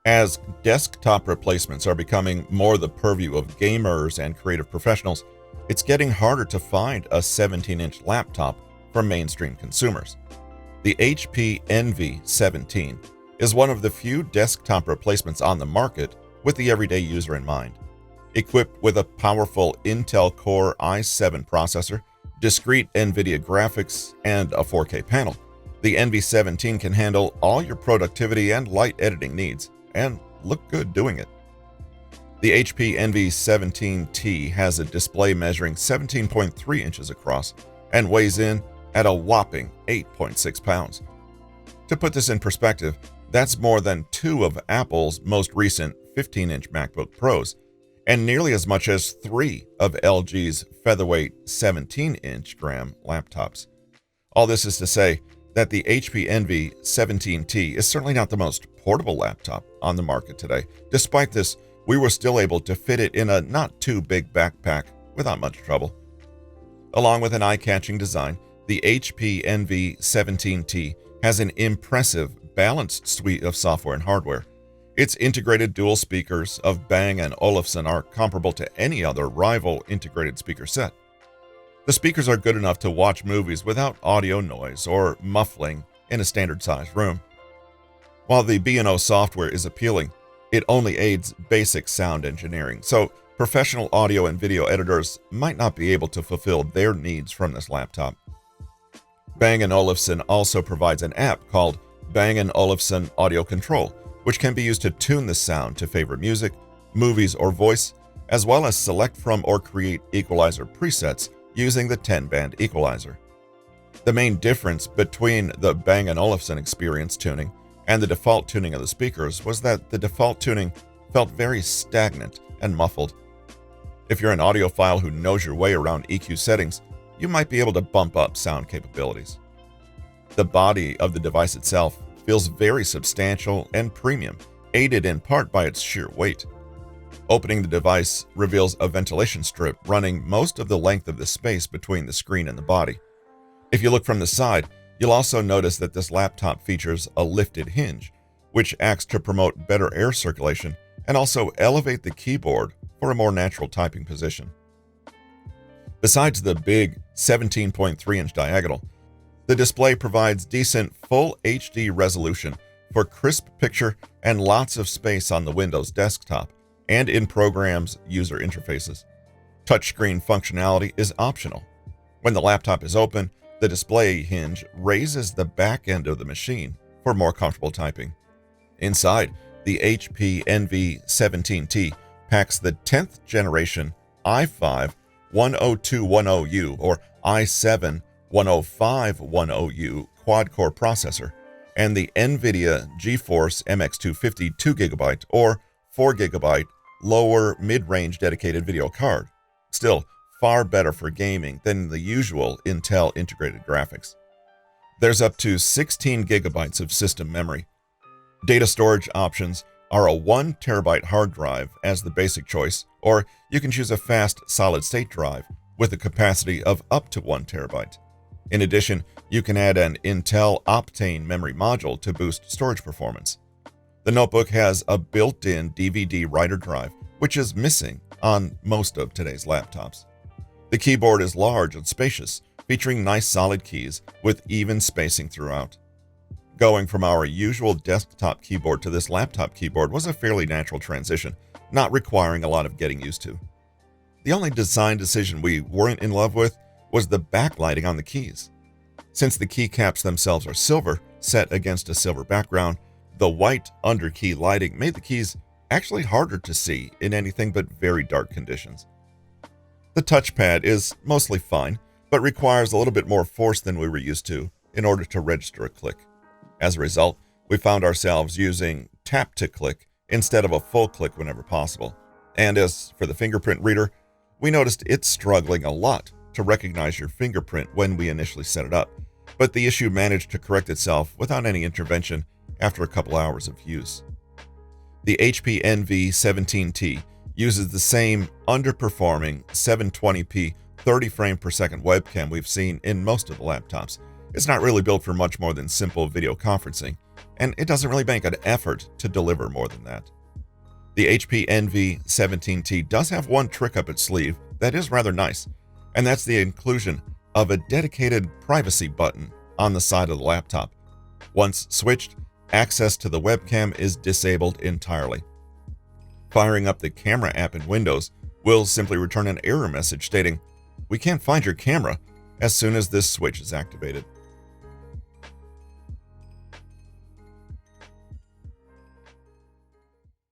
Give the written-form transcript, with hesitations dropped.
As desktop replacements are becoming more the purview of gamers and creative professionals, it's getting harder to find a 17-inch laptop for mainstream consumers. The HP Envy 17 is one of the few desktop replacements on the market with the everyday user in mind. Equipped with a powerful Intel Core i7 processor, discrete NVIDIA graphics, and a 4K panel, the Envy 17 can handle all your productivity and light editing needs, and look good doing it. The HP Envy 17T has a display measuring 17.3 inches across and weighs in at a whopping 8.6 pounds. To put this in perspective, that's more than two of Apple's most recent 15-inch MacBook Pros, and nearly as much as three of LG's featherweight 17-inch RAM laptops. All this is to say that the HP Envy 17T is certainly not the most portable laptop on the market today. Despite this, we were still able to fit it in a not too big backpack without much trouble. Along with an eye-catching design, the HP Envy 17T has an impressive, balanced suite of software and hardware. Its integrated dual speakers of Bang & Olufsen are comparable to any other rival integrated speaker set. The speakers are good enough to watch movies without audio noise or muffling in a standard-sized room. While the B&O software is appealing, it only aids basic sound engineering, so professional audio and video editors might not be able to fulfill their needs from this laptop. Bang & Olufsen also provides an app called Bang & Olufsen Audio Control, which can be used to tune the sound to favorite music, movies, or voice, as well as select from or create equalizer presets using the 10-band equalizer. The main difference between the Bang & Olufsen experience tuning and the default tuning of the speakers was that the default tuning felt very stagnant and muffled. If you're an audiophile who knows your way around EQ settings, you might be able to bump up sound capabilities. The body of the device itself feels very substantial and premium, aided in part by its sheer weight. Opening the device reveals a ventilation strip running most of the length of the space between the screen and the body. If you look from the side, you'll also notice that this laptop features a lifted hinge, which acts to promote better air circulation and also elevate the keyboard for a more natural typing position. Besides the big 17.3-inch diagonal, the display provides decent full HD resolution for crisp picture and lots of space on the Windows desktop and in programs' user interfaces. Touchscreen functionality is optional. When the laptop is open, the display hinge raises the back end of the machine for more comfortable typing. Inside, the HP Envy 17T packs the 10th generation i5 10210U or i7 10510U quad-core processor and the NVIDIA GeForce MX250 2GB or 4GB lower mid-range dedicated video card. Still, far better for gaming than the usual Intel integrated graphics. There's up to 16 gigabytes of system memory. Data storage options are a 1TB hard drive as the basic choice, or you can choose a fast solid-state drive with a capacity of up to 1TB. In addition, you can add an Intel Optane memory module to boost storage performance. The notebook has a built-in DVD writer drive, which is missing on most of today's laptops. The keyboard is large and spacious, featuring nice solid keys with even spacing throughout. Going from our usual desktop keyboard to this laptop keyboard was a fairly natural transition, not requiring a lot of getting used to. The only design decision we weren't in love with was the backlighting on the keys. Since the keycaps themselves are silver, set against a silver background, the white under-key lighting made the keys actually harder to see in anything but very dark conditions. The touchpad is mostly fine, but requires a little bit more force than we were used to in order to register a click. As a result, we found ourselves using tap to click instead of a full click whenever possible. And as for the fingerprint reader, we noticed it's struggling a lot to recognize your fingerprint when we initially set it up, but the issue managed to correct itself without any intervention after a couple hours of use. The HP Envy 17T uses the same underperforming 720p 30 frame per second webcam we've seen in most of the laptops. It's not really built for much more than simple video conferencing, and it doesn't really make an effort to deliver more than that. The HP Envy 17T does have one trick up its sleeve that is rather nice, and that's the inclusion of a dedicated privacy button on the side of the laptop. Once switched, access to the webcam is disabled entirely. Firing up the camera app in Windows will simply return an error message stating, "We can't find your camera," as soon as this switch is activated.